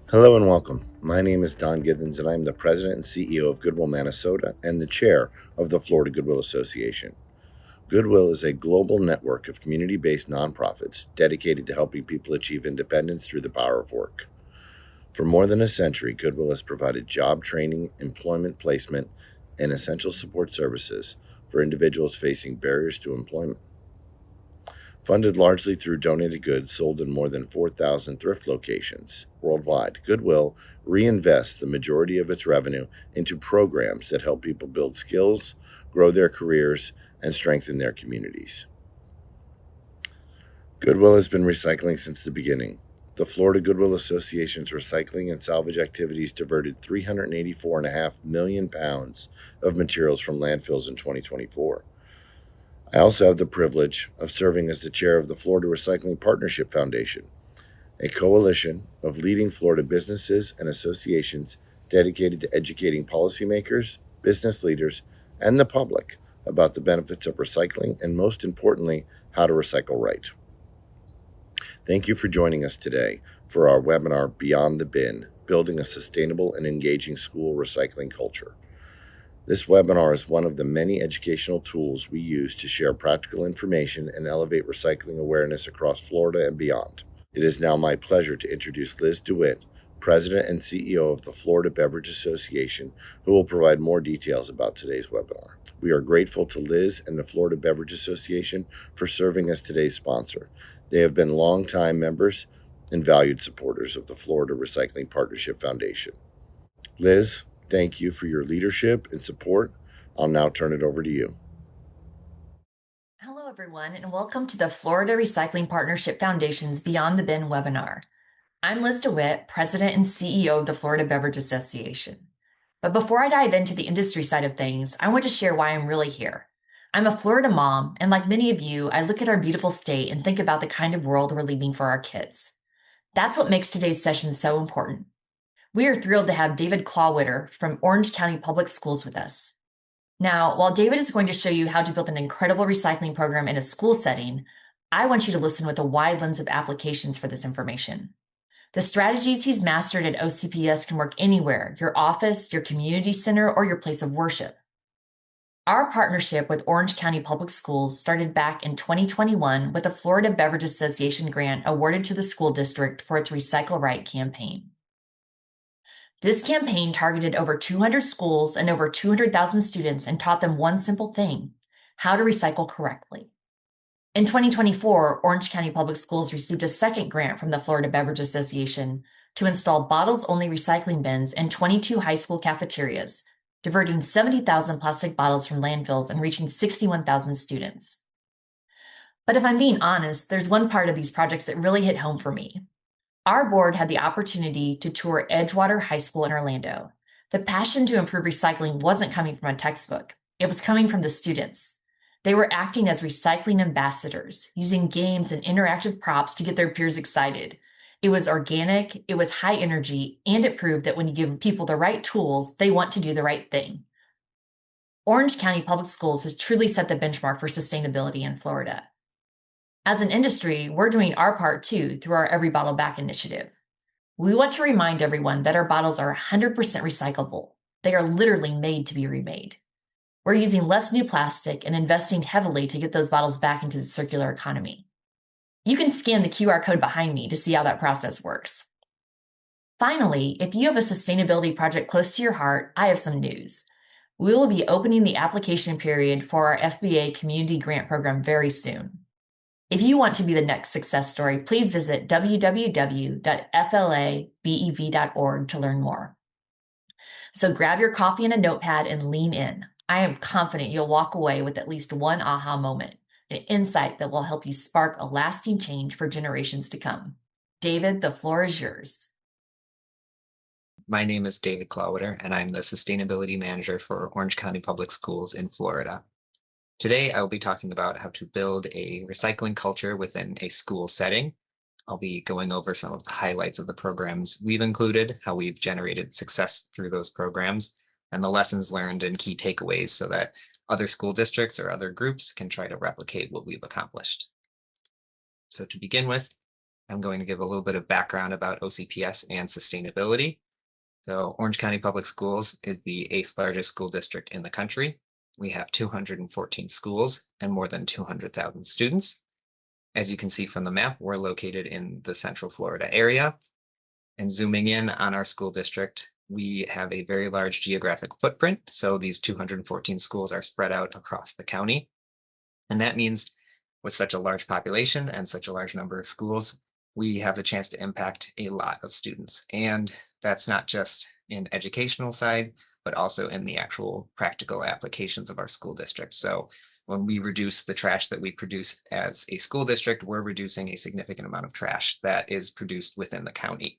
Hello and welcome. My name is Don Githens, and I'm the President and CEO of Goodwill Manitoba and the Chair of the Florida Goodwill Association. Goodwill is a global network of community based nonprofits dedicated to helping people achieve independence through the power of work. For more than a century, Goodwill has provided job training, employment placement, and essential support services for individuals facing barriers to employment. Funded largely through donated goods sold in more than 4,000 thrift locations worldwide, Goodwill reinvests the majority of its revenue into programs that help people build skills, grow their careers, and strengthen their communities. Goodwill has been recycling since the beginning. The Florida Goodwill Association's recycling and salvage activities diverted 384.5 million pounds of materials from landfills in 2024. I also have the privilege of serving as the chair of the Florida Recycling Partnership Foundation, a coalition of leading Florida businesses and associations dedicated to educating policymakers, business leaders, and the public about the benefits of recycling and, most importantly, how to recycle right. Thank you for joining us today for our webinar, Beyond the Bin, Building a Sustainable and Engaging School Recycling Culture. This webinar is one of the many educational tools we use to share practical information and elevate recycling awareness across Florida and beyond. It is now my pleasure to introduce Liz DeWitt, President and CEO of the Florida Beverage Association, who will provide more details about today's webinar. We are grateful to Liz and the Florida Beverage Association for serving as today's sponsor. They have been longtime members and valued supporters of the Florida Recycling Partnership Foundation. Liz, thank you for your leadership and support. I'll now turn it over to you. Hello, everyone, and welcome to the Florida Recycling Partnership Foundation's Beyond the Bin webinar. I'm Liz DeWitt, President and CEO of the Florida Beverage Association. But before I dive into the industry side of things, I want to share why I'm really here. I'm a Florida mom, and like many of you, I look at our beautiful state and think about the kind of world we're leaving for our kids. That's what makes today's session so important. We are thrilled to have David Clawwitter from Orange County Public Schools with us. Now, while David is going to show you how to build an incredible recycling program in a school setting, I want you to listen with a wide lens of applications for this information. The strategies he's mastered at OCPS can work anywhere, your office, your community center, or your place of worship. Our partnership with Orange County Public Schools started back in 2021 with a Florida Beverage Association grant awarded to the school district for its Recycle Right campaign. This campaign targeted over 200 schools and over 200,000 students and taught them one simple thing: how to recycle correctly. In 2024, Orange County Public Schools received a second grant from the Florida Beverage Association to install bottles-only recycling bins in 22 high school cafeterias, diverting 70,000 plastic bottles from landfills and reaching 61,000 students. But if I'm being honest, there's one part of these projects that really hit home for me. Our board had the opportunity to tour Edgewater High School in Orlando. The passion to improve recycling wasn't coming from a textbook. It was coming from the students. They were acting as recycling ambassadors, using games and interactive props to get their peers excited. It was organic, it was high energy, and it proved that when you give people the right tools, they want to do the right thing. Orange County Public Schools has truly set the benchmark for sustainability in Florida. As an industry, we're doing our part too through our Every Bottle Back initiative. We want to remind everyone that our bottles are 100% recyclable. They are literally made to be remade. We're using less new plastic and investing heavily to get those bottles back into the circular economy. You can scan the QR code behind me to see how that process works. Finally, if you have a sustainability project close to your heart, I have some news. We will be opening the application period for our FBA Community Grant Program very soon. If you want to be the next success story, please visit www.flabev.org to learn more. So grab your coffee and a notepad and lean in. I am confident you'll walk away with at least one aha moment, an insight that will help you spark a lasting change for generations to come. David, the floor is yours. My name is David Clawwitter, and I'm the Sustainability Manager for Orange County Public Schools in Florida. Today, I will be talking about how to build a recycling culture within a school setting. I'll be going over some of the highlights of the programs we've included, how we've generated success through those programs, and the lessons learned and key takeaways so that other school districts or other groups can try to replicate what we've accomplished. So to begin with, I'm going to give a little bit of background about OCPS and sustainability. So Orange County Public Schools is the 8th largest school district in the country. We have 214 schools and more than 200,000 students. As you can see from the map, we're located in the Central Florida area. And zooming in on our school district, we have a very large geographic footprint. So these 214 schools are spread out across the county. And that means with such a large population and such a large number of schools, we have the chance to impact a lot of students. And that's not just in educational side, but also in the actual practical applications of our school district. So when we reduce the trash that we produce as a school district, we're reducing a significant amount of trash that is produced within the county.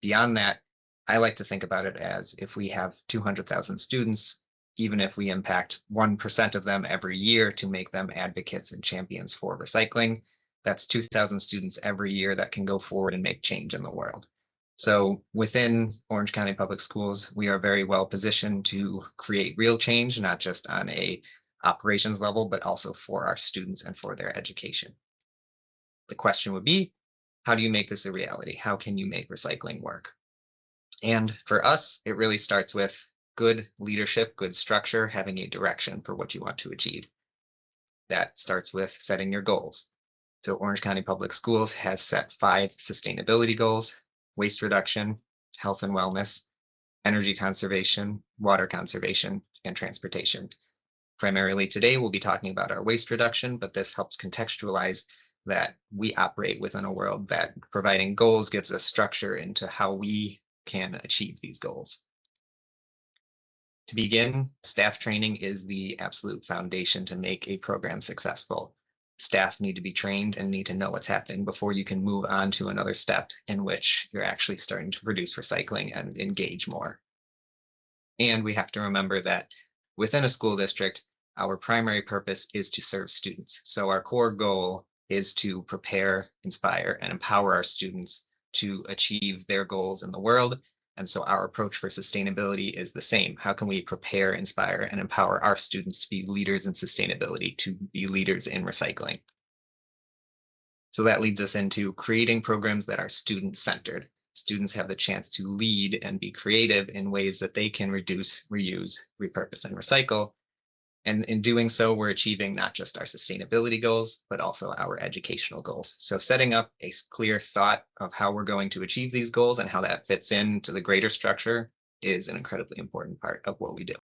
Beyond that, I like to think about it as if we have 200,000 students, even if we impact 1% of them every year to make them advocates and champions for recycling, that's 2,000 students every year that can go forward and make change in the world. So within Orange County Public Schools, we are very well positioned to create real change, not just on a operations level, but also for our students and for their education. The question would be, how do you make this a reality? How can you make recycling work? And for us, it really starts with good leadership, good structure, having a direction for what you want to achieve. That starts with setting your goals. So Orange County Public Schools has set 5 sustainability goals: waste reduction, health and wellness, energy conservation, water conservation, and transportation. Primarily today, we'll be talking about our waste reduction, but this helps contextualize that we operate within a world that providing goals gives us structure into how we can achieve these goals. To begin, staff training is the absolute foundation to make a program successful. Staff need to be trained and need to know what's happening before you can move on to another step in which you're actually starting to produce recycling and engage more. And we have to remember that within a school district, our primary purpose is to serve students. So our core goal is to prepare, inspire, and empower our students to achieve their goals in the world. And so our approach for sustainability is the same. How can we prepare, inspire, and empower our students to be leaders in sustainability, to be leaders in recycling? So that leads us into creating programs that are student-centered. Students have the chance to lead and be creative in ways that they can reduce, reuse, repurpose, and recycle. And in doing so, we're achieving not just our sustainability goals, but also our educational goals. So setting up a clear thought of how we're going to achieve these goals and how that fits into the greater structure is an incredibly important part of what we do.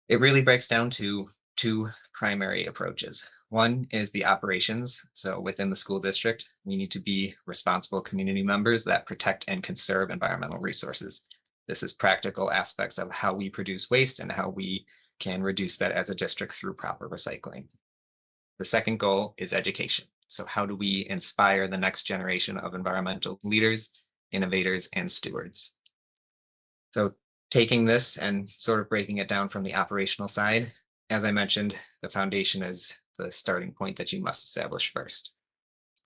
It really breaks down to 2 primary approaches. One is the operations. So within the school district, we need to be responsible community members that protect and conserve environmental resources. This is practical aspects of how we produce waste and how we can reduce that as a district through proper recycling. The second goal is education. So how do we inspire the next generation of environmental leaders, innovators, and stewards? So taking this and sort of breaking it down from the operational side, as I mentioned, the foundation is the starting point that you must establish first.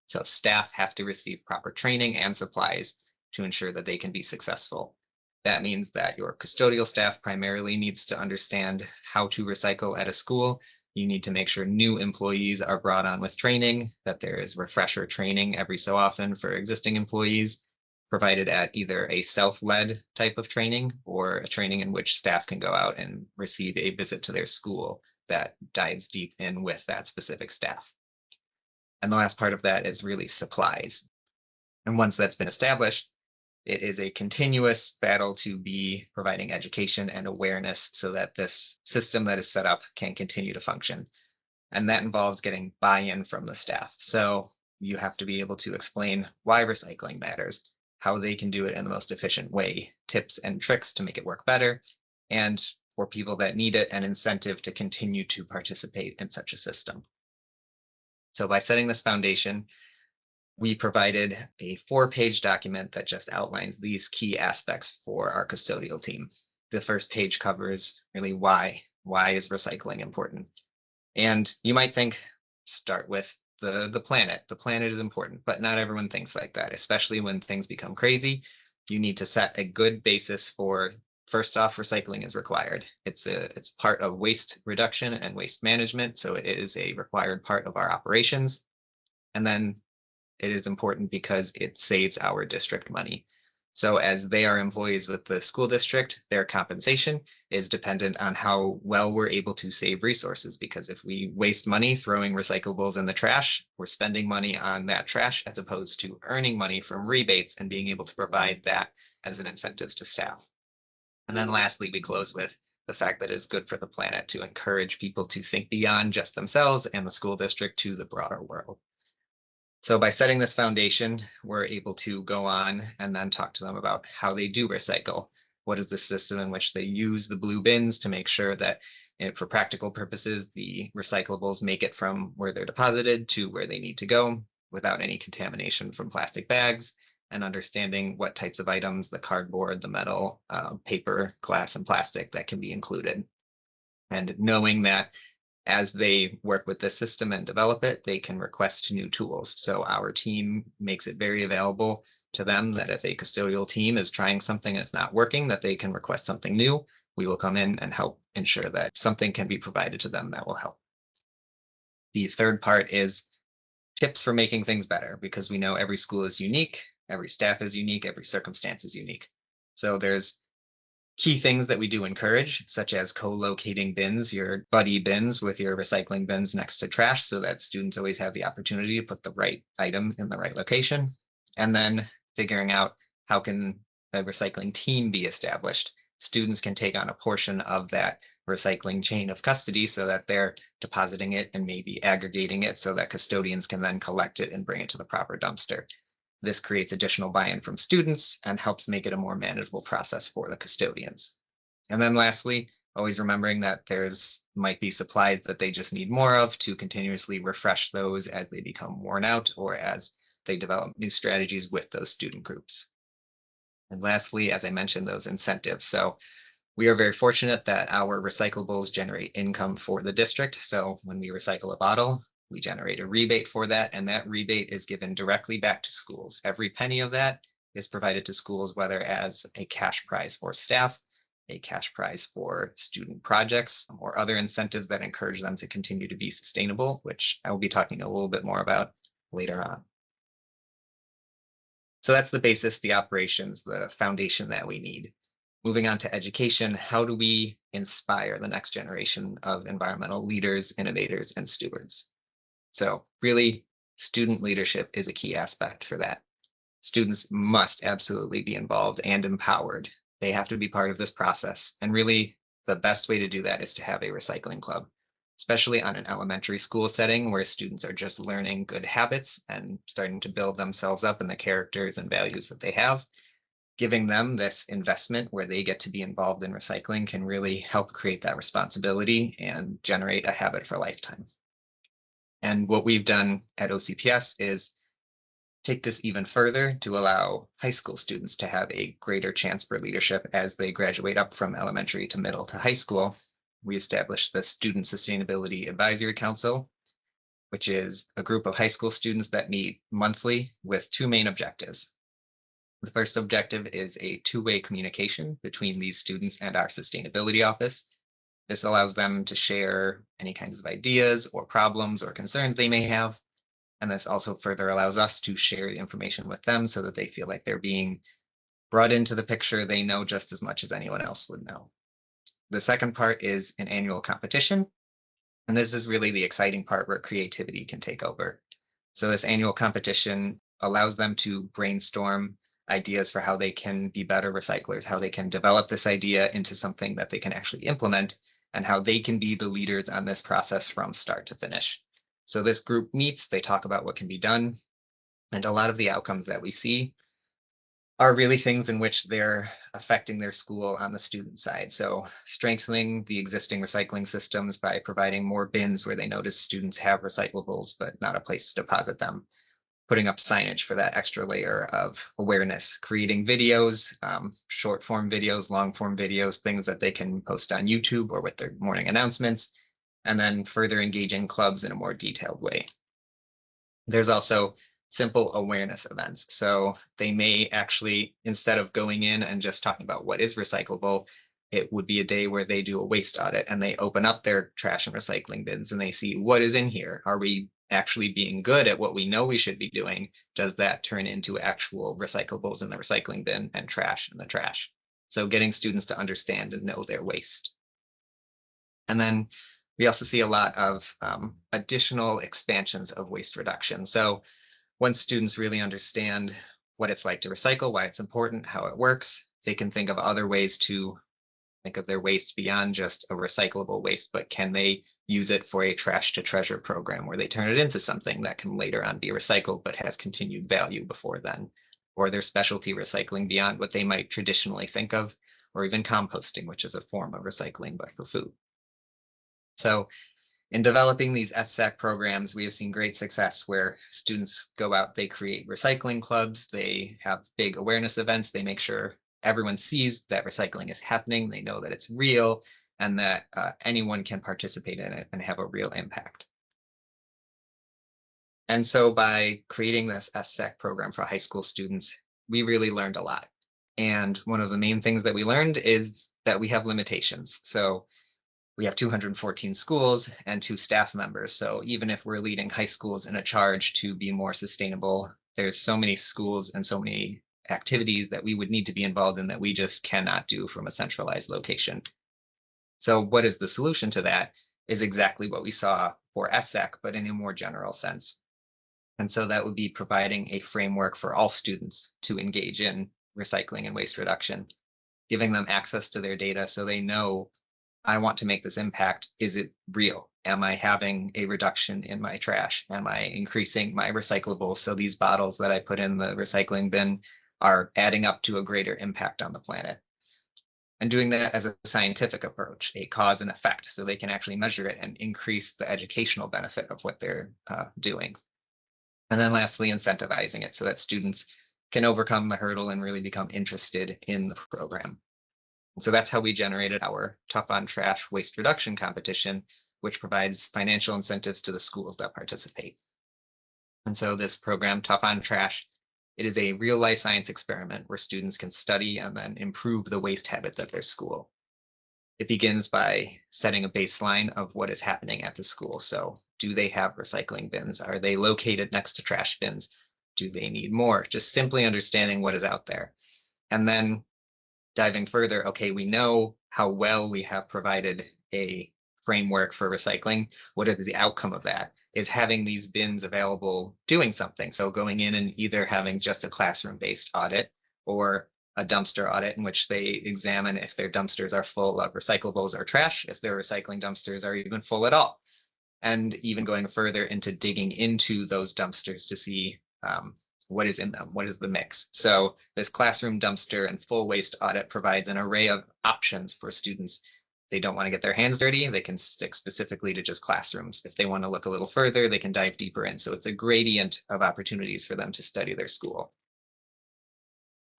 So staff have to receive proper training and supplies to ensure that they can be successful. That means that your custodial staff primarily needs to understand how to recycle at a school. You need to make sure new employees are brought on with training, that there is refresher training every so often for existing employees, provided at either a self-led type of training or a training in which staff can go out and receive a visit to their school that dives deep in with that specific staff. And the last part of that is really supplies. And once that's been established, it is a continuous battle to be providing education and awareness so that this system that is set up can continue to function. And that involves getting buy-in from the staff. So you have to be able to explain why recycling matters, how they can do it in the most efficient way, tips and tricks to make it work better, and for people that need it, an incentive to continue to participate in such a system. So by setting this foundation, we provided a 4-page document that just outlines these key aspects for our custodial team. The first page covers really why is recycling important? And you might think, start with the planet. The planet is important, but not everyone thinks like that, especially when things become crazy. You need to set a good basis for, first off, recycling is required. It's part of waste reduction and waste management, so it is a required part of our operations. And then it is important because it saves our district money. So as they are employees with the school district, their compensation is dependent on how well we're able to save resources. Because if we waste money throwing recyclables in the trash, we're spending money on that trash as opposed to earning money from rebates and being able to provide that as an incentive to staff. And then lastly, we close with the fact that it's good for the planet to encourage people to think beyond just themselves and the school district to the broader world. So by setting this foundation, we're able to go on and then talk to them about how they do recycle. What is the system in which they use the blue bins to make sure that for practical purposes, the recyclables make it from where they're deposited to where they need to go without any contamination from plastic bags, and understanding what types of items, the cardboard, the metal, paper, glass, and plastic that can be included. And knowing that as they work with this system and develop it, they can request new tools. So our team makes it very available to them that if a custodial team is trying something and it's not working, that they can request something new. We will come in and help ensure that something can be provided to them that will help. The third part is tips for making things better, because we know every school is unique, every staff is unique, every circumstance is unique. So there's key things that we do encourage, such as co-locating bins, your buddy bins with your recycling bins next to trash, so that students always have the opportunity to put the right item in the right location. And then figuring out how can a recycling team be established. Students can take on a portion of that recycling chain of custody so that they're depositing it and maybe aggregating it so that custodians can then collect it and bring it to the proper dumpster. This creates additional buy-in from students and helps make it a more manageable process for the custodians. And then lastly, always remembering that there's might be supplies that they just need more of to continuously refresh those as they become worn out or as they develop new strategies with those student groups. And lastly, as I mentioned, those incentives. So we are very fortunate that our recyclables generate income for the district. So when we recycle a bottle, we generate a rebate for that, and that rebate is given directly back to schools. Every penny of that is provided to schools, whether as a cash prize for staff, a cash prize for student projects, or other incentives that encourage them to continue to be sustainable, which I will be talking a little bit more about later on. So that's the basis, the operations, the foundation that we need. Moving on to education, how do we inspire the next generation of environmental leaders, innovators, and stewards? So really, student leadership is a key aspect for that. Students must absolutely be involved and empowered. They have to be part of this process. And really, the best way to do that is to have a recycling club, especially on an elementary school setting where students are just learning good habits and starting to build themselves up in the characters and values that they have. Giving them this investment where they get to be involved in recycling can really help create that responsibility and generate a habit for a lifetime. And what we've done at OCPS is take this even further to allow high school students to have a greater chance for leadership as they graduate up from elementary to middle to high school. We established the Student Sustainability Advisory Council, which is a group of high school students that meet monthly with two main objectives. The first objective is a two-way communication between these students and our sustainability office. This allows them to share any kinds of ideas or problems or concerns they may have. And this also further allows us to share the information with them so that they feel like they're being brought into the picture. They know just as much as anyone else would know. The second part is an annual competition. And this is really the exciting part where creativity can take over. So this annual competition allows them to brainstorm ideas for how they can be better recyclers, how they can develop this idea into something that they can actually implement, and how they can be the leaders on this process from start to finish. So this group meets, they talk about what can be done, and a lot of the outcomes that we see are really things in which they're affecting their school on the student side. So strengthening the existing recycling systems by providing more bins where they notice students have recyclables, but not a place to deposit them. Putting up signage for that extra layer of awareness, creating videos, short form videos, long form videos, things that they can post on YouTube or with their morning announcements, and then further engaging clubs in a more detailed way. There's also simple awareness events. So they may actually, instead of going in and just talking about what is recyclable, it would be a day where they do a waste audit and they open up their trash and recycling bins and they see what is in here. Are we actually being good at what we know we should be doing, does that turn into actual recyclables in the recycling bin and trash in the trash? So getting students to understand and know their waste. And then we also see a lot of additional expansions of waste reduction. So once students really understand what it's like to recycle, why it's important, how it works, they can think of other ways to think of their waste beyond just a recyclable waste, but can they use it for a trash to treasure program where they turn it into something that can later on be recycled but has continued value before then, or their specialty recycling beyond what they might traditionally think of, or even composting, which is a form of recycling but for food. So in developing these SSAC programs, we have seen great success where students go out, they create recycling clubs, they have big awareness events, they make sure everyone sees that recycling is happening, they know that it's real, and that anyone can participate in it and have a real impact. And so by creating this SSAC program for high school students, we really learned a lot. And one of the main things that we learned is that we have limitations. So we have 214 schools and 2 staff members. So even if we're leading high schools in a charge to be more sustainable, there's so many schools and so many activities that we would need to be involved in that we just cannot do from a centralized location. So what is the solution to that is exactly what we saw for SSAC, but in a more general sense. And so that would be providing a framework for all students to engage in recycling and waste reduction, giving them access to their data so they know, I want to make this impact. Is it real? Am I having a reduction in my trash? Am I increasing my recyclables? So these bottles that I put in the recycling bin are adding up to a greater impact on the planet. And doing that as a scientific approach, a cause and effect, so they can actually measure it and increase the educational benefit of what they're doing. And then lastly, incentivizing it so that students can overcome the hurdle and really become interested in the program. So that's how we generated our Tough on Trash waste reduction competition, which provides financial incentives to the schools that participate. And so this program, Tough on Trash, it is a real life science experiment where students can study and then improve the waste habits at their school. It begins by setting a baseline of what is happening at the school. So do they have recycling bins? Are they located next to trash bins? Do they need more? Just simply understanding what is out there. And then diving further, okay, we know how well we have provided a framework for recycling. What is the outcome of that? Is having these bins available doing something. So going in and either having just a classroom-based audit or a dumpster audit in which they examine if their dumpsters are full of recyclables or trash, if their recycling dumpsters are even full at all. And even going further into digging into those dumpsters to see what is in them, what is the mix. So this classroom dumpster and full waste audit provides an array of options for students. They don't want to get their hands dirty, they can stick specifically to just classrooms. If they want to look a little further, they can dive deeper in. So it's a gradient of opportunities for them to study their school.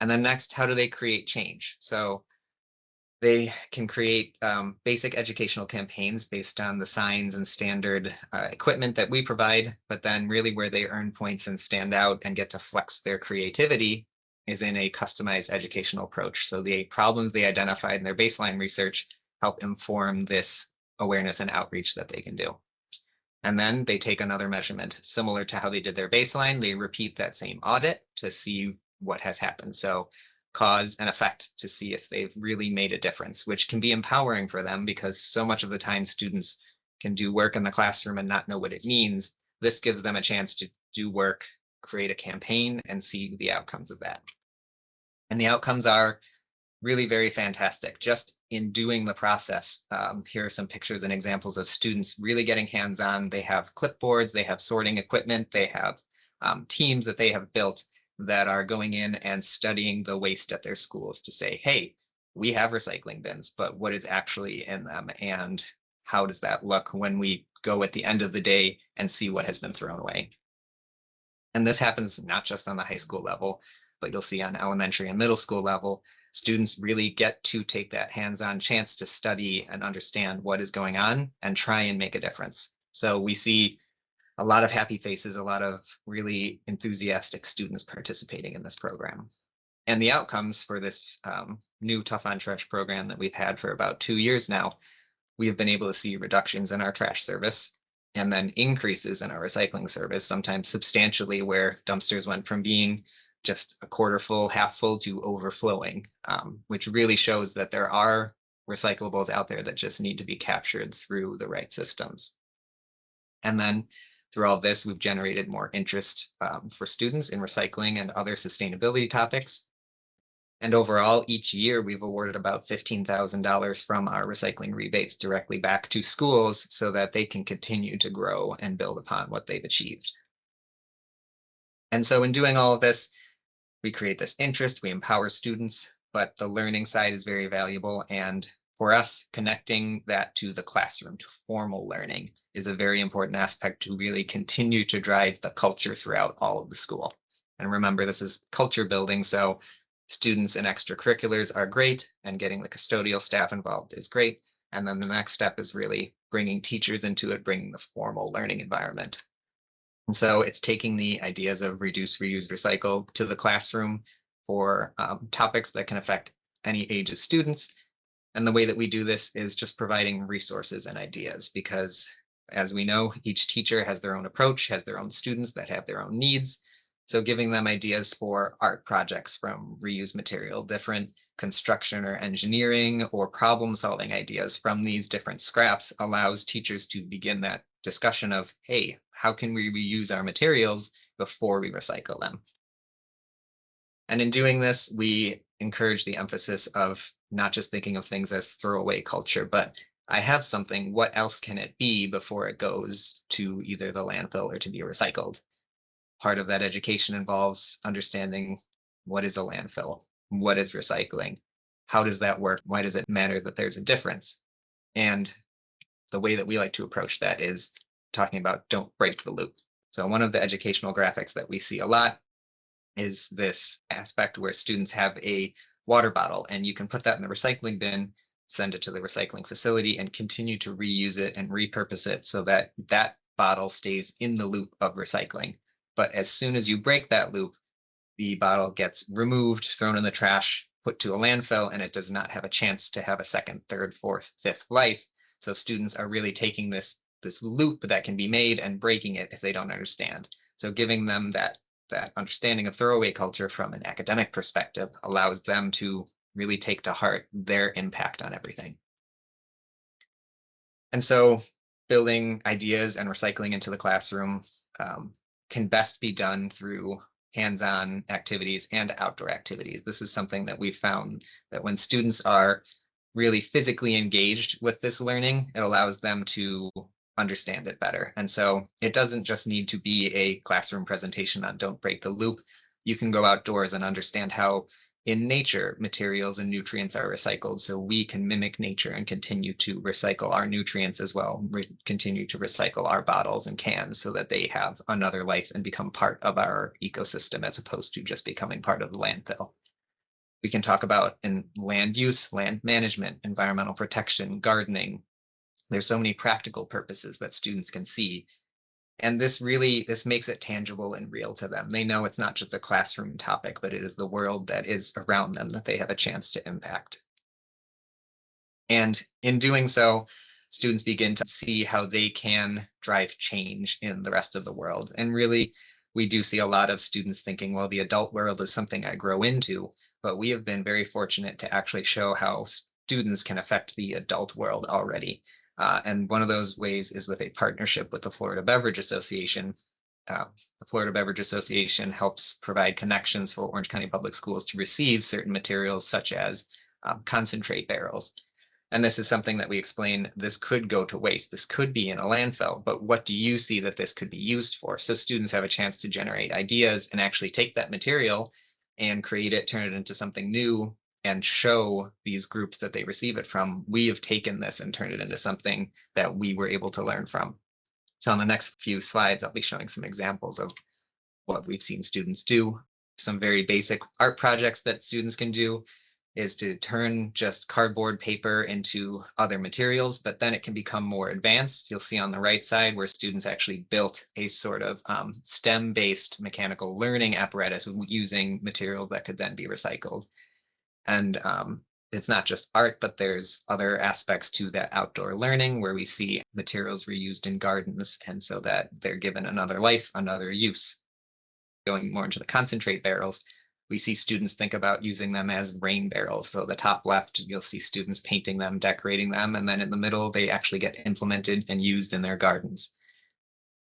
And then next, how do they create change? So they can create basic educational campaigns based on the signs and standard equipment that we provide, but then really where they earn points and stand out and get to flex their creativity is in a customized educational approach. So the problems they identified in their baseline research help inform this awareness and outreach that they can do. And then they take another measurement similar to how they did their baseline. They repeat that same audit to see what has happened. So cause and effect to see if they've really made a difference, which can be empowering for them because so much of the time students can do work in the classroom and not know what it means. This gives them a chance to do work, create a campaign, and see the outcomes of that. And the outcomes are really very fantastic. Just in doing the process, here are some pictures and examples of students really getting hands-on. They have clipboards, they have sorting equipment, they have teams that they have built that are going in and studying the waste at their schools to say, hey, we have recycling bins, but what is actually in them? And how does that look when we go at the end of the day and see what has been thrown away? And this happens not just on the high school level, but you'll see on elementary and middle school level, students really get to take that hands-on chance to study and understand what is going on and try and make a difference. So we see a lot of happy faces, a lot of really enthusiastic students participating in this program. And the outcomes for this new Tough on Trash program that we've had for about 2 years now, we have been able to see reductions in our trash service. and then increases in our recycling service, sometimes substantially, where dumpsters went from being just a quarter full, half full to overflowing, which really shows that there are recyclables out there that just need to be captured through the right systems. And then through all this, we've generated more interest for students in recycling and other sustainability topics. And overall, each year we've awarded about $15,000 from our recycling rebates directly back to schools so that they can continue to grow and build upon what they've achieved. And so in doing all of this, we create this interest, we empower students, but the learning side is very valuable. And for us, connecting that to the classroom, to formal learning, is a very important aspect to really continue to drive the culture throughout all of the school. And remember, this is culture building, so students and extracurriculars are great, and getting the custodial staff involved is great. And then the next step is really bringing teachers into it, bringing the formal learning environment. And so it's taking the ideas of reduce, reuse, recycle to the classroom for topics that can affect any age of students. And the way that we do this is just providing resources and ideas, because as we know, each teacher has their own approach, has their own students that have their own needs. So giving them ideas for art projects from reused material, different construction or engineering or problem solving ideas from these different scraps allows teachers to begin that discussion of, hey, how can we reuse our materials before we recycle them? And in doing this, we encourage the emphasis of not just thinking of things as throwaway culture, but I have something, what else can it be before it goes to either the landfill or to be recycled? Part of that education involves understanding what is a landfill, what is recycling, how does that work, why does it matter that there's a difference? And the way that we like to approach that is talking about don't break the loop. So one of the educational graphics that we see a lot is this aspect where students have a water bottle and you can put that in the recycling bin, send it to the recycling facility and continue to reuse it and repurpose it so that that bottle stays in the loop of recycling. But as soon as you break that loop, the bottle gets removed, thrown in the trash, put to a landfill, and it does not have a chance to have a second, third, fourth, fifth life. So students are really taking this loop that can be made and breaking it if they don't understand. So giving them that understanding of throwaway culture from an academic perspective allows them to really take to heart their impact on everything. And so building ideas and recycling into the classroom can best be done through hands-on activities and outdoor activities. This is something that we've found that when students are really physically engaged with this learning, it allows them to understand it better. And so it doesn't just need to be a classroom presentation on don't break the loop. You can go outdoors and understand how in nature materials and nutrients are recycled, so we can mimic nature and continue to recycle our nutrients as well, continue to recycle our bottles and cans so that they have another life and become part of our ecosystem as opposed to just becoming part of the landfill. We can talk about in land use, land management, environmental protection, gardening. There's so many practical purposes that students can see. And this makes it tangible and real to them. They know it's not just a classroom topic, but it is the world that is around them that they have a chance to impact. And in doing so, students begin to see how they can drive change in the rest of the world. And really, we do see a lot of students thinking, well, the adult world is something I grow into, but we have been very fortunate to actually show how students can affect the adult world already. And one of those ways is with a partnership with the Florida Beverage Association. The Florida Beverage Association helps provide connections for Orange County Public Schools to receive certain materials such as concentrate barrels. And this is something that we explain, this could go to waste, this could be in a landfill, but what do you see that this could be used for? So students have a chance to generate ideas and actually take that material and create it, turn it into something new, and show these groups that they receive it from, we have taken this and turned it into something that we were able to learn from. So on the next few slides, I'll be showing some examples of what we've seen students do. Some very basic art projects that students can do is to turn just cardboard paper into other materials, but then it can become more advanced. You'll see on the right side where students actually built a sort of STEM-based mechanical learning apparatus using materials that could then be recycled. And it's not just art, but there's other aspects to that outdoor learning where we see materials reused in gardens, and so that they're given another life, another use. Going more into the concentrate barrels, we see students think about using them as rain barrels. So the top left, you'll see students painting them, decorating them, and then in the middle, they actually get implemented and used in their gardens.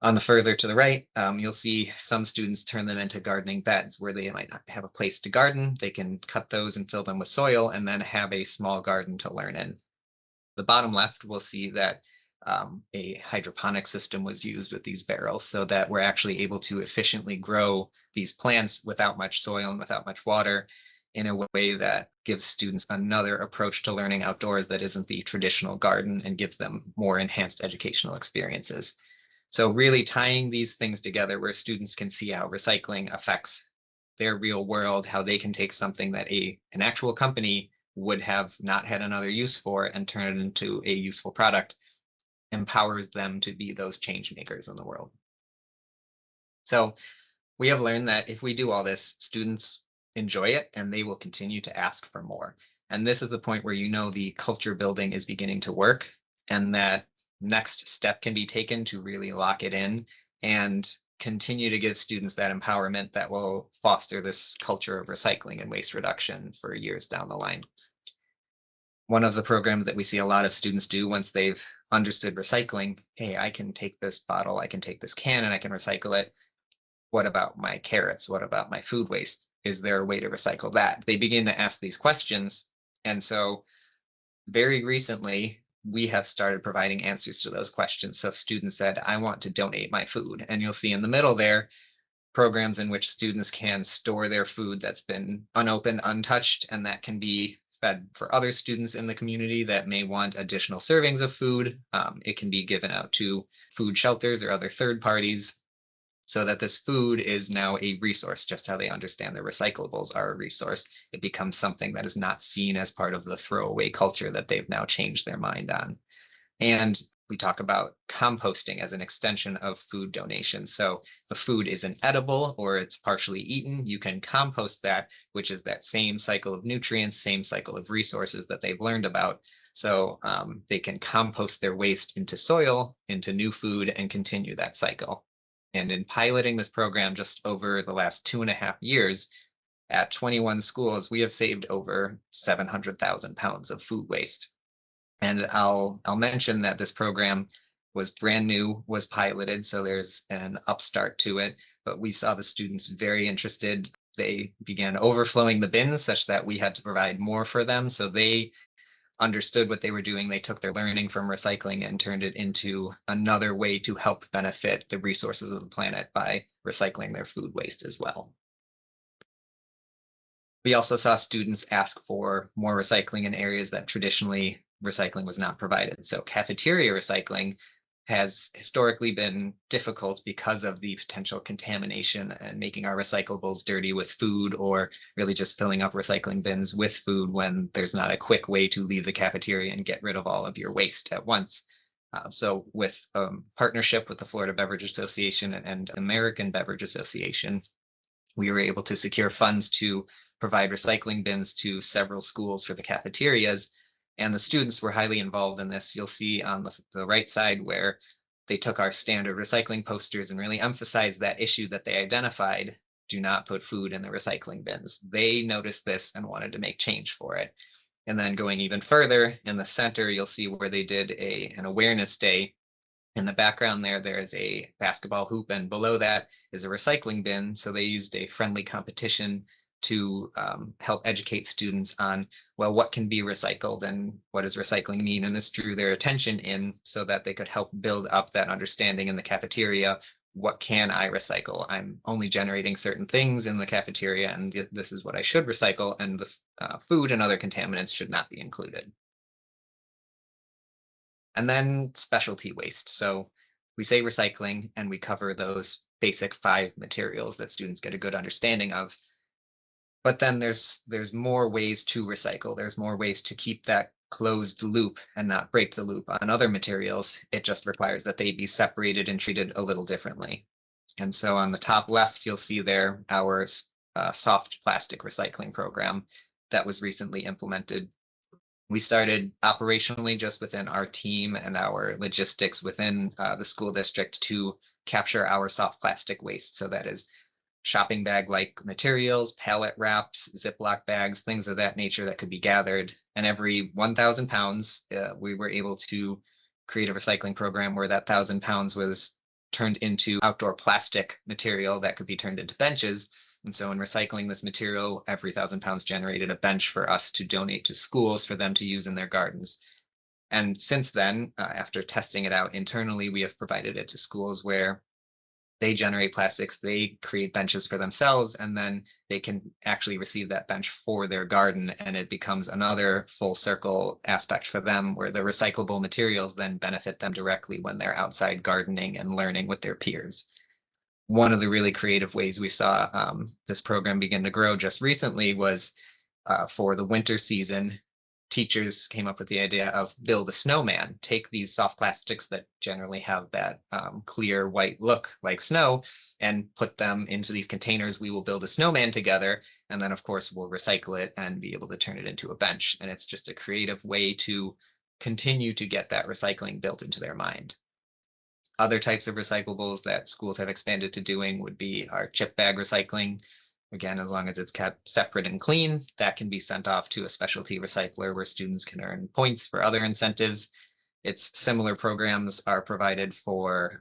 On the further to the right, you'll see some students turn them into gardening beds where they might not have a place to garden. They can cut those and fill them with soil and then have a small garden to learn in. The bottom left, we'll see that a hydroponic system was used with these barrels so that we're actually able to efficiently grow these plants without much soil and without much water in a way that gives students another approach to learning outdoors that isn't the traditional garden and gives them more enhanced educational experiences. So really tying these things together where students can see how recycling affects their real world, how they can take something that an actual company would have not had another use for and turn it into a useful product, empowers them to be those change makers in the world. So we have learned that if we do all this, students enjoy it and they will continue to ask for more. And this is the point where the culture building is beginning to work, and that next step can be taken to really lock it in and continue to give students that empowerment that will foster this culture of recycling and waste reduction for years down the line. One of the programs that we see a lot of students do once they've understood recycling, hey, I can take this bottle, I can take this can and I can recycle it. What about my carrots? What about my food waste? Is there a way to recycle that? They begin to ask these questions. And so very recently, we have started providing answers to those questions. So students said, I want to donate my food. And you'll see in the middle there, programs in which students can store their food that's been unopened, untouched, and that can be fed for other students in the community that may want additional servings of food. It can be given out to food shelters or other third parties so that this food is now a resource, just how they understand their recyclables are a resource. It becomes something that is not seen as part of the throwaway culture that they've now changed their mind on. And we talk about composting as an extension of food donation. So the food isn't edible or it's partially eaten, you can compost that, which is that same cycle of nutrients, same cycle of resources that they've learned about. So they can compost their waste into soil, into new food, and continue that cycle. And in piloting this program just over the last 2.5 years at 21 schools, we have saved over 700,000 pounds of food waste. And I'll mention that this program was brand new, was piloted, so there's an upstart to it, but we saw the students very interested. They began overflowing the bins such that we had to provide more for them. So they understood what they were doing. They took their learning from recycling and turned it into another way to help benefit the resources of the planet by recycling their food waste as well. We also saw students ask for more recycling in areas that traditionally recycling was not provided. So cafeteria recycling has historically been difficult because of the potential contamination and making our recyclables dirty with food, or really just filling up recycling bins with food when there's not a quick way to leave the cafeteria and get rid of all of your waste at once. So with partnership with the Florida Beverage Association and American Beverage Association, we were able to secure funds to provide recycling bins to several schools for the cafeterias. And the students were highly involved in this. You'll see on the right side where they took our standard recycling posters and really emphasized that issue that they identified: do not put food in the recycling bins. They noticed this and wanted to make change for it. And then going even further, in the center, you'll see where they did an awareness day. In the background there is a basketball hoop, and below that is a recycling bin. So they used a friendly competition to help educate students on, well, what can be recycled and what does recycling mean? And this drew their attention in so that they could help build up that understanding in the cafeteria. What can I recycle? I'm only generating certain things in the cafeteria, and this is what I should recycle, and the food and other contaminants should not be included. And then specialty waste. So we say recycling and we cover those basic 5 materials that students get a good understanding of. But then there's more ways to recycle. There's more ways to keep that closed loop and not break the loop on other materials. It just requires that they be separated and treated a little differently. And so on the top left, you'll see there our soft plastic recycling program that was recently implemented We started operationally just within our team and our logistics within the school district to capture our soft plastic waste. So that is shopping bag like materials, pallet wraps, Ziploc bags, things of that nature that could be gathered. And every 1,000 pounds, we were able to create a recycling program where that 1,000 pounds was turned into outdoor plastic material that could be turned into benches. And so, in recycling this material, every 1,000 pounds generated a bench for us to donate to schools for them to use in their gardens. And since then, after testing it out internally, we have provided it to schools where they generate plastics, they create benches for themselves, and then they can actually receive that bench for their garden. And it becomes another full circle aspect for them where the recyclable materials then benefit them directly when they're outside gardening and learning with their peers. One of the really creative ways we saw this program begin to grow just recently was for the winter season. Teachers came up with the idea of build a snowman, take these soft plastics that generally have that clear white look like snow and put them into these containers. We will build a snowman together. And then of course we'll recycle it and be able to turn it into a bench. And it's just a creative way to continue to get that recycling built into their mind. Other types of recyclables that schools have expanded to doing would be our chip bag recycling. Again, as long as it's kept separate and clean, that can be sent off to a specialty recycler where students can earn points for other incentives. It's similar programs are provided for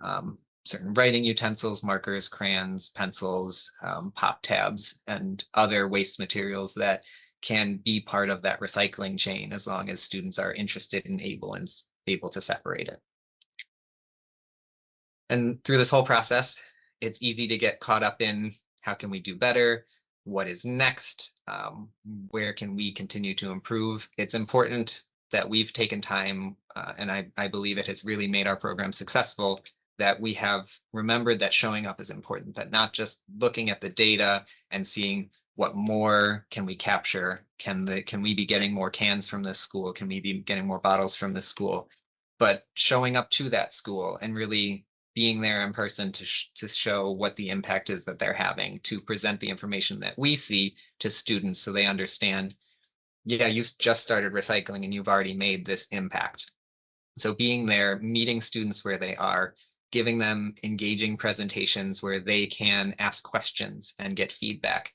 certain writing utensils, markers, crayons, pencils, pop tabs, and other waste materials that can be part of that recycling chain as long as students are interested and able to separate it. And through this whole process, it's easy to get caught up in how can we do better? What is next? Where can we continue to improve? It's important that we've taken time, and I believe it has really made our program successful, that we have remembered that showing up is important, that not just looking at the data and seeing what more can we capture, can we be getting more cans from this school? Can we be getting more bottles from this school? But showing up to that school and really being there in person to show what the impact is that they're having, to present the information that we see to students so they understand, yeah, you just started recycling and you've already made this impact. So being there, meeting students where they are, giving them engaging presentations where they can ask questions and get feedback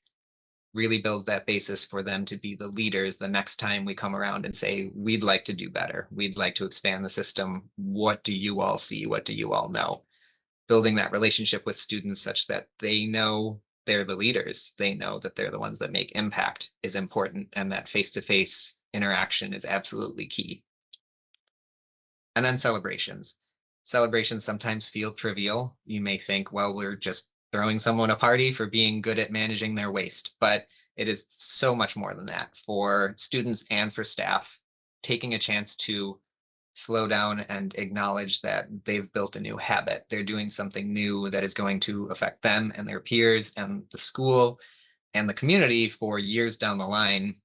really builds that basis for them to be the leaders the next time we come around and say, we'd like to do better. We'd like to expand the system. What do you all see? What do you all know? Building that relationship with students such that they know they're the leaders, they know that they're the ones that make impact is important, and that face-to-face interaction is absolutely key. And then celebrations. Celebrations sometimes feel trivial. You may think, well, we're just throwing someone a party for being good at managing their waste, but it is so much more than that. For students and for staff, taking a chance to slow down and acknowledge that they've built a new habit. They're doing something new that is going to affect them and their peers and the school and the community for years down the line,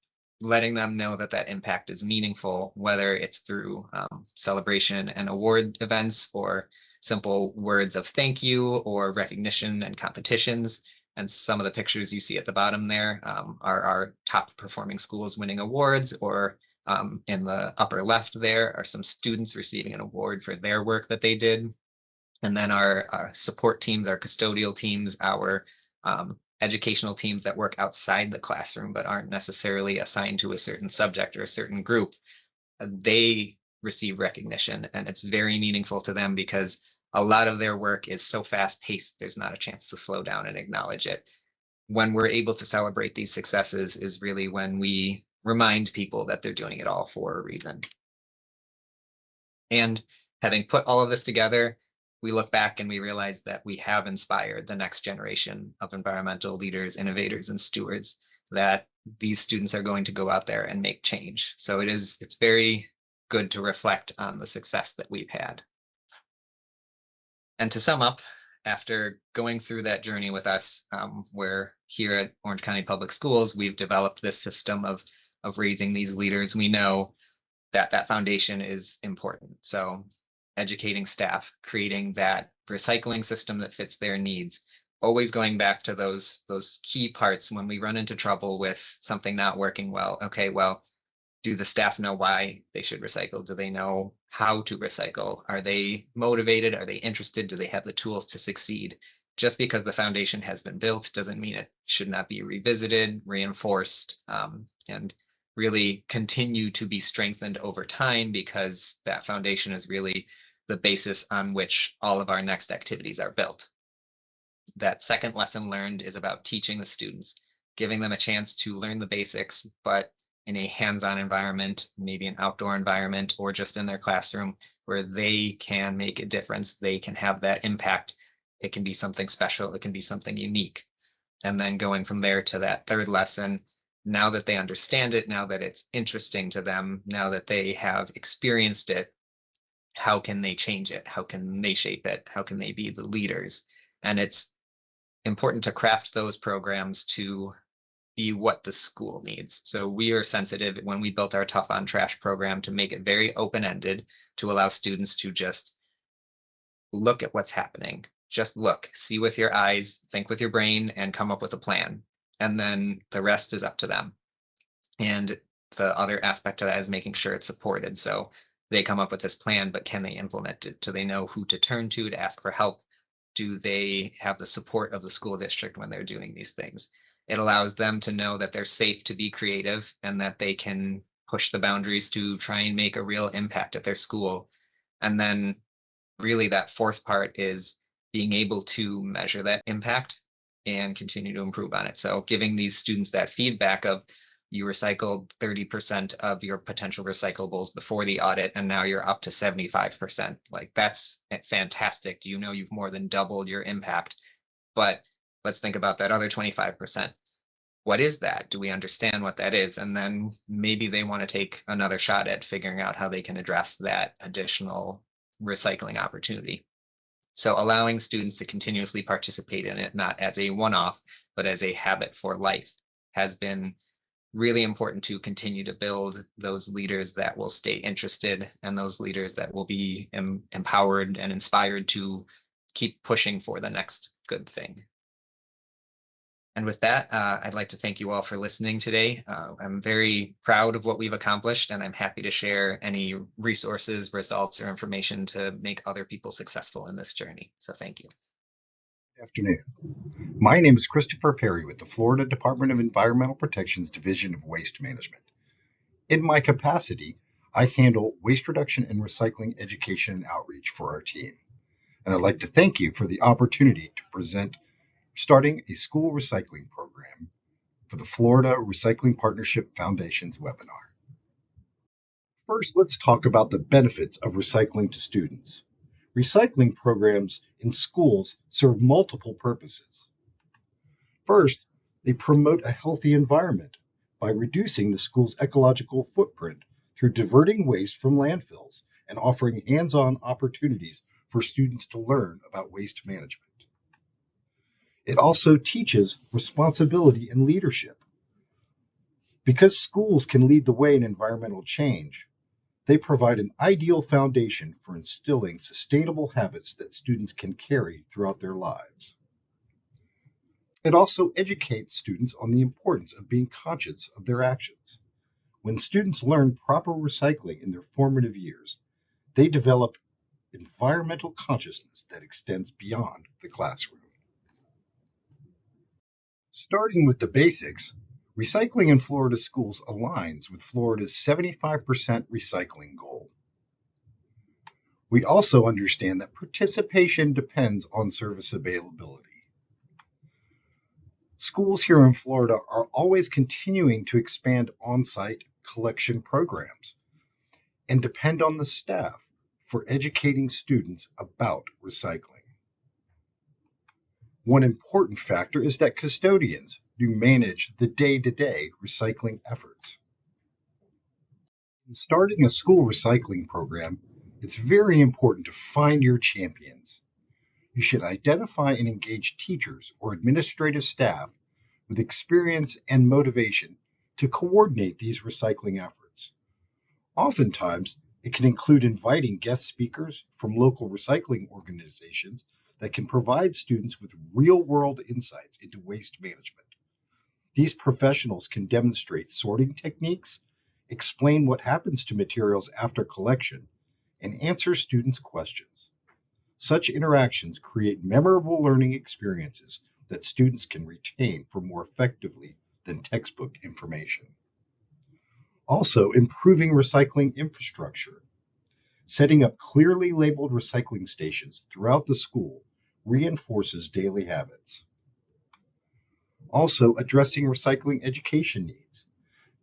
letting them know that that impact is meaningful, whether it's through celebration and award events or simple words of thank you or recognition and competitions. And some of the pictures you see at the bottom there are our top performing schools winning awards, or in the upper left there are some students receiving an award for their work that they did. And then our support teams, our custodial teams, our educational teams that work outside the classroom but aren't necessarily assigned to a certain subject or a certain group, they receive recognition. And it's very meaningful to them because a lot of their work is so fast paced, there's not a chance to slow down and acknowledge it. When we're able to celebrate these successes is really when we remind people that they're doing it all for a reason. And having put all of this together, we look back and we realize that we have inspired the next generation of environmental leaders, innovators, and stewards, that these students are going to go out there and make change. So it's very good to reflect on the success that we've had. And to sum up, after going through that journey with us, where here at Orange County Public Schools, we've developed this system of raising these leaders. We know that that foundation is important. So educating staff, creating that recycling system that fits their needs, always going back to those key parts when we run into trouble with something not working well. Okay, well, Do the staff know why they should recycle? Do they know how to recycle? Are they motivated? Are they interested? Do they have the tools to succeed? Just because the foundation has been built doesn't mean it should not be revisited, reinforced, and really continue to be strengthened over time, because that foundation is really the basis on which all of our next activities are built. That second lesson learned is about teaching the students, giving them a chance to learn the basics, but in a hands-on environment, maybe an outdoor environment, or just in their classroom where they can make a difference. They can have that impact. It can be something special. It can be something unique. And then going from there to that third lesson, now that they understand it, now that it's interesting to them, now that they have experienced it, how can they change it? How can they shape it? How can they be the leaders? And it's important to craft those programs to be what the school needs. So we are sensitive when we built our Tough on Trash program to make it very open-ended, to allow students to just look at what's happening. Just look, see with your eyes, think with your brain, and come up with a plan. And then the rest is up to them. And the other aspect of that is making sure it's supported. So they come up with this plan, but can they implement it? Do they know who to turn to ask for help? Do they have the support of the school district when they're doing these things? It allows them to know that they're safe to be creative and that they can push the boundaries to try and make a real impact at their school. And then really that fourth part is being able to measure that impact and continue to improve on it. So giving these students that feedback of, you recycled 30% of your potential recyclables before the audit, and now you're up to 75%. Like, that's fantastic. You know, you've more than doubled your impact. But let's think about that other 25%. What is that? Do we understand what that is? And then maybe they want to take another shot at figuring out how they can address that additional recycling opportunity. So allowing students to continuously participate in it, not as a one-off, but as a habit for life, has been really important to continue to build those leaders that will stay interested, and those leaders that will be empowered and inspired to keep pushing for the next good thing. And with that, I'd like to thank you all for listening today. I'm very proud of what we've accomplished, and I'm happy to share any resources, results, or information to make other people successful in this journey. So thank you. Good afternoon. My name is Christopher Perry with the Florida Department of Environmental Protection's Division of Waste Management. In my capacity, I handle waste reduction and recycling education and outreach for our team. And I'd like to thank you for the opportunity to present starting a school recycling program for the Florida Recycling Partnership Foundation's webinar. First, let's talk about the benefits of recycling to students. Recycling programs in schools serve multiple purposes. First, they promote a healthy environment by reducing the school's ecological footprint through diverting waste from landfills and offering hands-on opportunities for students to learn about waste management. It also teaches responsibility and leadership. Because schools can lead the way in environmental change, they provide an ideal foundation for instilling sustainable habits that students can carry throughout their lives. It also educates students on the importance of being conscious of their actions. When students learn proper recycling in their formative years, they develop environmental consciousness that extends beyond the classroom. Starting with the basics, recycling in Florida schools aligns with Florida's 75% recycling goal. We also understand that participation depends on service availability. Schools here in Florida are always continuing to expand on-site collection programs and depend on the staff for educating students about recycling. One important factor is that custodians do manage the day-to-day recycling efforts. In starting a school recycling program, it's very important to find your champions. You should identify and engage teachers or administrative staff with experience and motivation to coordinate these recycling efforts. Oftentimes, it can include inviting guest speakers from local recycling organizations that can provide students with real-world insights into waste management. These professionals can demonstrate sorting techniques explain what happens to materials after collection, and answer students' questions. Such interactions create memorable learning experiences that students can retain for more effectively than textbook information. Also, improving recycling infrastructure. Setting up clearly labeled recycling stations throughout the school reinforces daily habits. Also, addressing recycling education needs.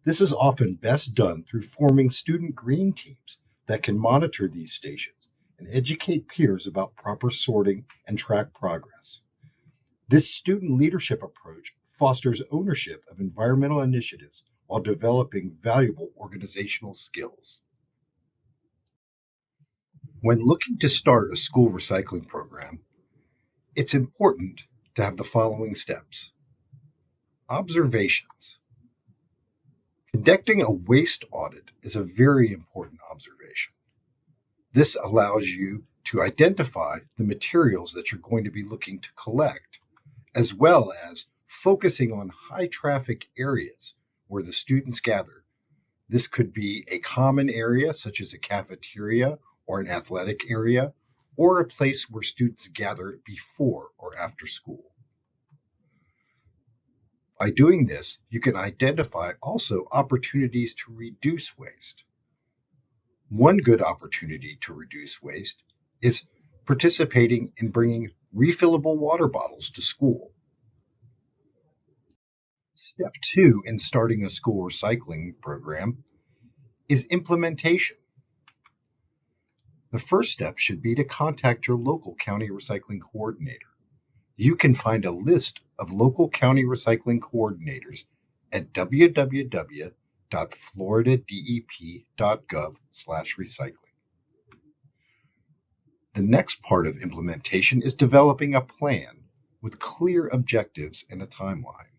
This is often best done through forming student green teams that can monitor these stations and educate peers about proper sorting and track progress. This student leadership approach fosters ownership of environmental initiatives while developing valuable organizational skills. When looking to start a school recycling program, it's important to have the following steps. Observations. Conducting a waste audit is a very important observation. This allows you to identify the materials that you're going to be looking to collect, as well as focusing on high traffic areas where the students gather. This could be a common area such as a cafeteria or an athletic area, or a place where students gather before or after school. By doing this, you can identify also opportunities to reduce waste. One good opportunity to reduce waste is participating in bringing refillable water bottles to school. Step 2 in starting a school recycling program is implementation. The first step should be to contact your local county recycling coordinator. You can find a list of local county recycling coordinators at www.floridadep.gov/recycling. The next part of implementation is developing a plan with clear objectives and a timeline.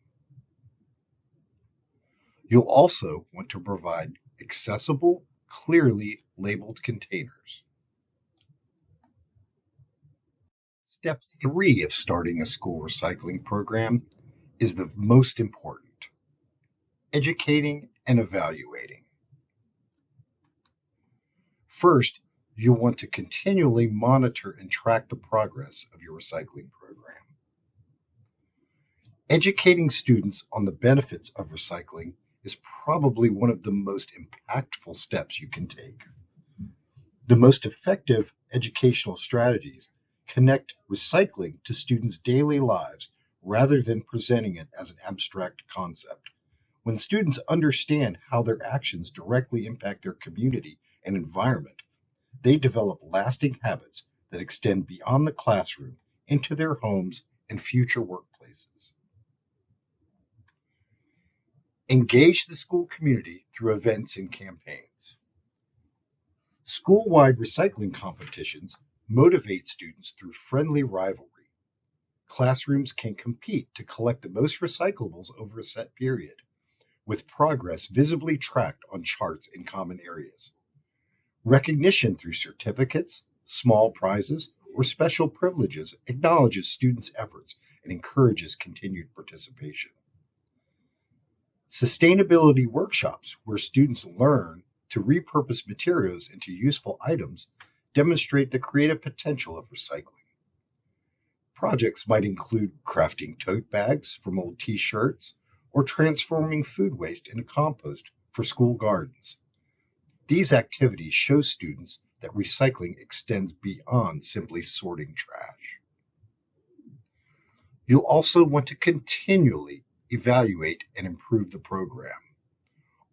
You'll also want to provide accessible, clearly labeled containers. Step 3 of starting a school recycling program is the most important: educating and evaluating. First, you'll want to continually monitor and track the progress of your recycling program. Educating students on the benefits of recycling is probably one of the most impactful steps you can take. The most effective educational strategies connect recycling to students' daily lives rather than presenting it as an abstract concept. When students understand how their actions directly impact their community and environment, they develop lasting habits that extend beyond the classroom into their homes and future workplaces. Engage the school community through events and campaigns. School-wide recycling competitions motivate students through friendly rivalry. Classrooms can compete to collect the most recyclables over a set period, with progress visibly tracked on charts in common areas. Recognition through certificates, small prizes, or special privileges acknowledges students' efforts and encourages continued participation. Sustainability workshops, where students learn to repurpose materials into useful items, demonstrate the creative potential of recycling. Projects might include crafting tote bags from old t-shirts or transforming food waste into compost for school gardens. These activities show students that recycling extends beyond simply sorting trash. You'll also want to continually evaluate and improve the program.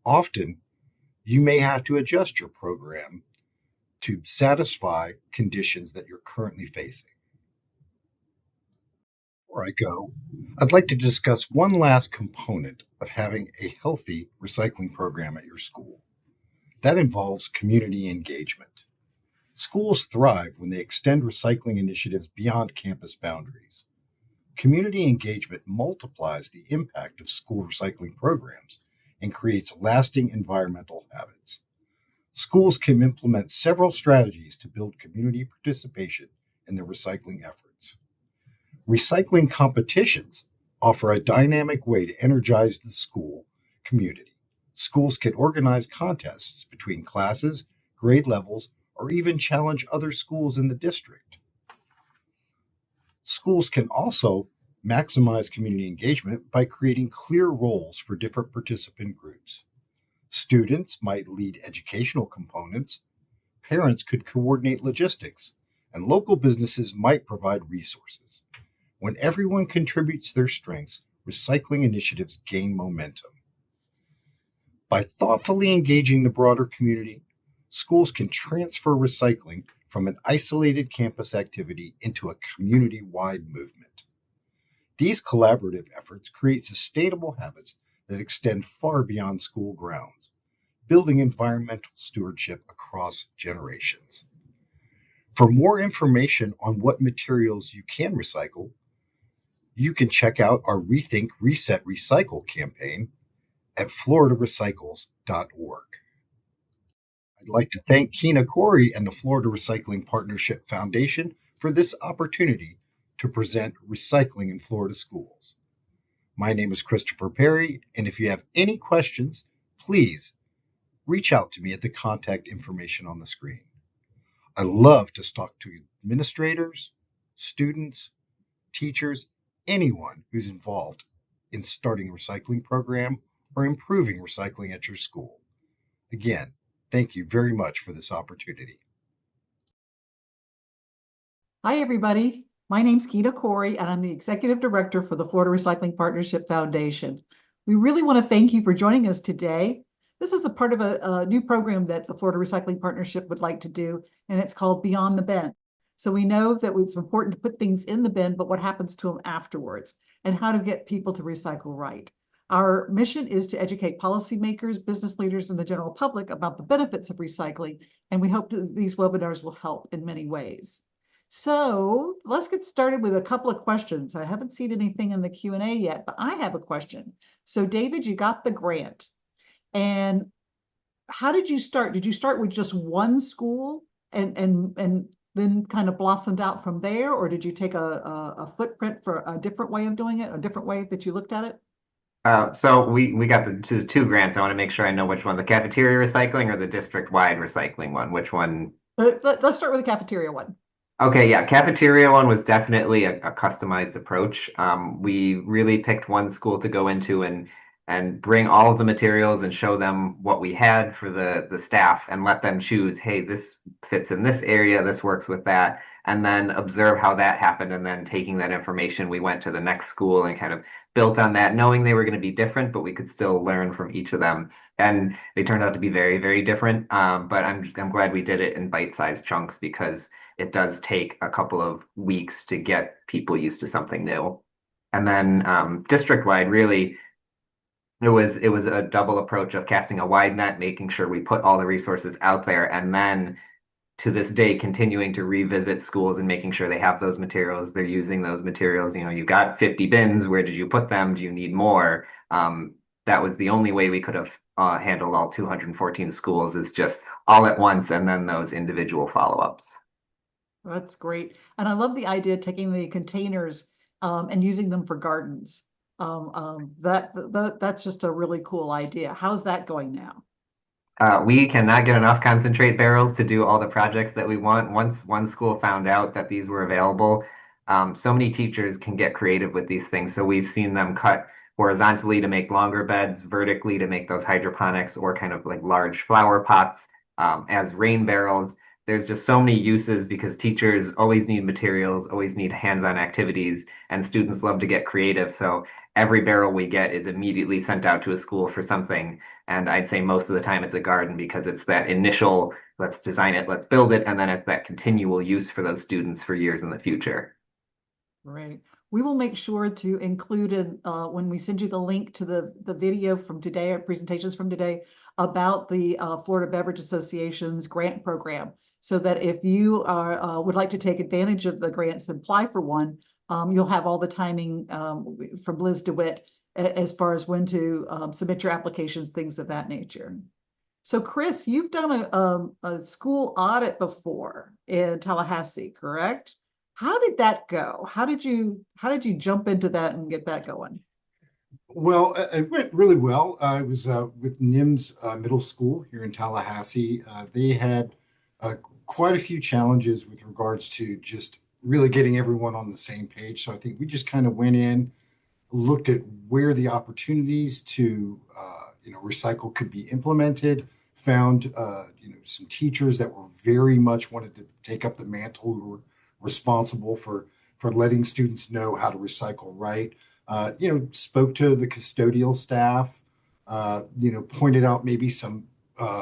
Often, you may have to adjust your program to satisfy conditions that you're currently facing. Before I go, I'd like to discuss one last component of having a healthy recycling program at your school. That involves community engagement. Schools thrive when they extend recycling initiatives beyond campus boundaries. Community engagement multiplies the impact of school recycling programs and creates lasting environmental habits. Schools can implement several strategies to build community participation in their recycling efforts. Recycling competitions offer a dynamic way to energize the school community. Schools can organize contests between classes, grade levels, or even challenge other schools in the district. Schools can also maximize community engagement by creating clear roles for different participant groups. Students might lead educational components, parents could coordinate logistics, and local businesses might provide resources. When everyone contributes their strengths, recycling initiatives gain momentum. By thoughtfully engaging the broader community, schools can transfer recycling from an isolated campus activity into a community-wide movement. These collaborative efforts create sustainable habits that extend far beyond school grounds, building environmental stewardship across generations. For more information on what materials you can recycle, you can check out our Rethink, Reset, Recycle campaign at floridarecycles.org. I'd like to thank Keena Corey and the Florida Recycling Partnership Foundation for this opportunity to present recycling in Florida schools. My name is Christopher Perry, and if you have any questions, please reach out to me at the contact information on the screen. I love to talk to administrators, students, teachers, anyone who's involved in starting a recycling program or improving recycling at your school. Again, thank you very much for this opportunity. Hi, everybody. My name's Keena Corey, and I'm the Executive Director for the Florida Recycling Partnership Foundation. We really want to thank you for joining us today. This is a part of a new program that the Florida Recycling Partnership would like to do, and it's called Beyond the Bin. So we know that it's important to put things in the bin, but what happens to them afterwards, and how to get people to recycle right. Our mission is to educate policymakers, business leaders, and the general public about the benefits of recycling, and we hope that these webinars will help in many ways. So let's get started with a couple of questions. I haven't seen anything in the Q&A yet, but I have a question. So David, you got the grant. And how did you start? Did you start with just one school and then kind of blossomed out from there? Or did you take a footprint for a different way of doing it, a different way that you looked at it? So we got the two grants. I want to make sure I know which one, the cafeteria recycling or the district-wide recycling one, which one? Let's start with the cafeteria one. Okay, yeah, cafeteria one was definitely a customized approach. We really picked one school to go into and bring all of the materials and show them what we had for the staff and let them choose, hey, this fits in this area, this works with that, and then observe how that happened. And then taking that information, we went to the next school and kind of built on that, knowing they were going to be different, but we could still learn from each of them. And they turned out to be very, very different. But I'm glad we did it in bite-sized chunks because it does take a couple of weeks to get people used to something new. And then district-wide, really, it was a double approach of casting a wide net, making sure we put all the resources out there, and then to this day continuing to revisit schools and making sure they have those materials, they're using those materials. You know, you got 50 bins, where did you put them? Do you need more? That was the only way we could have handled all 214 schools, is just all at once and then those individual follow-ups. That's great. And I love the idea of taking the containers and using them for gardens. That's just a really cool idea. How's that going now? We cannot get enough concentrate barrels to do all the projects that we want. Once one school found out that these were available, so many teachers can get creative with these things. So we've seen them cut horizontally to make longer beds, vertically to make those hydroponics or kind of like large flower pots as rain barrels. There's just so many uses because teachers always need materials, always need hands-on activities, and students love to get creative. So every barrel we get is immediately sent out to a school for something. And I'd say most of the time it's a garden because it's that initial, let's design it, let's build it, and then it's that continual use for those students for years in the future. Right. We will make sure to include in when we send you the link to the video from today, or presentations from today, about the Florida Beverage Association's grant program, so that if you are would like to take advantage of the grants and apply for one, you'll have all the timing from Liz DeWitt as far as when to submit your applications, things of that nature. So Chris, you've done a school audit before in Tallahassee, correct? How did that go? How did you jump into that and get that going? Well, it went really well. I was with NIMS Middle School here in Tallahassee. They had uh, quite a few challenges with regards to just really getting everyone on the same page. So I think we just kind of went in, looked at where the opportunities to recycle could be implemented, found some teachers that were very much wanted to take up the mantle, who were responsible for letting students know how to recycle right. Spoke to the custodial staff, pointed out maybe some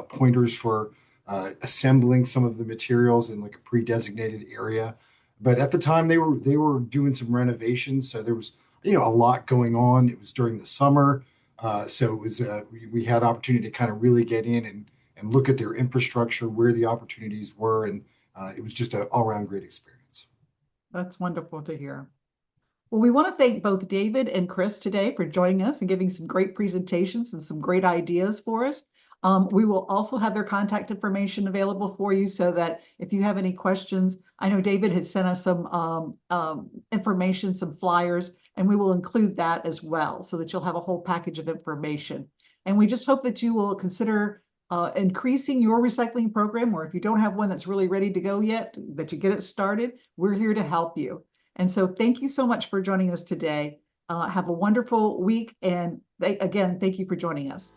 pointers for assembling some of the materials in like a pre-designated area. But at the time they were doing some renovations, so there was a lot going on. It was during the summer, so it was we had opportunity to kind of really get in and look at their infrastructure, where the opportunities were, and it was just an all-around great experience. That's wonderful to hear. Well, we want to thank both David and Chris today for joining us and giving some great presentations and some great ideas for us. We will also have their contact information available for you so that if you have any questions, I know David had sent us some information, some flyers, and we will include that as well so that you'll have a whole package of information. And we just hope that you will consider increasing your recycling program, or if you don't have one that's really ready to go yet, that you get it started. We're here to help you. And so thank you so much for joining us today. Have a wonderful week. And again, thank you for joining us.